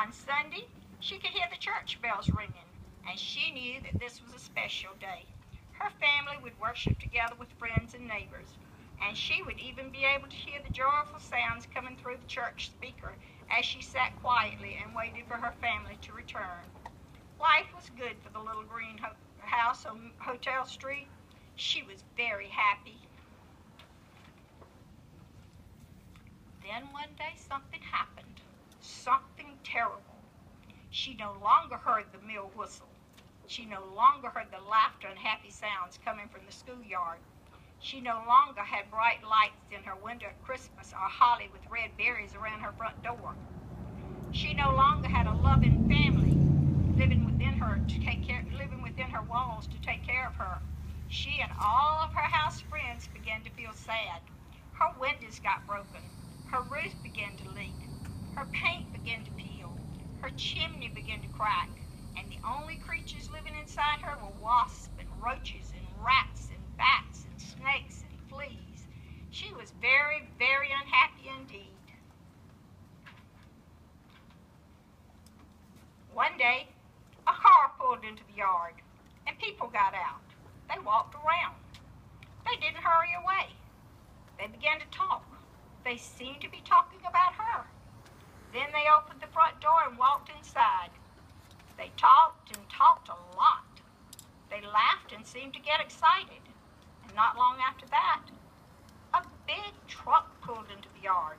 On Sunday, she could hear the church bells ringing, and she knew that this was a special day. Her family would worship together with friends and neighbors, and she would even be able to hear the joyful sounds coming through the church speaker as she sat quietly and waited for her family to return. Life was good for the little green house on Hotel Street. She was very happy. Then one day something happened, something terrible. She no longer heard the mill whistle. She no longer heard the laughter and happy sounds coming from the schoolyard. She no longer had bright lights in her window at Christmas or holly with red berries around her front door. She no longer had a loving family living within her walls to take care of her. She and all of her house friends began to feel sad. Her windows got broken. Her roof began to leak. Her paint began to peel. Her chimney began to crack. And the only creatures living inside her were wasps and roaches and rats and bats and snakes and fleas. She was very, very unhappy indeed. One day, a car pulled into the yard, and people got out. They walked around. They didn't hurry away. They began to talk. They seemed to be talking about her. Then they opened the front door and walked inside. They talked and talked a lot. They laughed and seemed to get excited. And not long after that, a big truck pulled into the yard.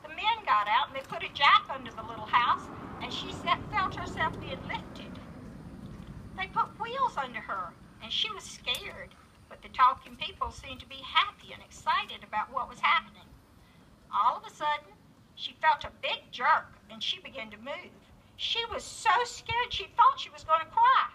The men got out and they put a jack under the little house, and she felt herself being lifted. They put wheels under her, and she was scared, but the talking people seemed to be happy and excited about what was happening. All of a sudden, she felt a big jerk, and she began to move. She was so scared she thought she was going to cry.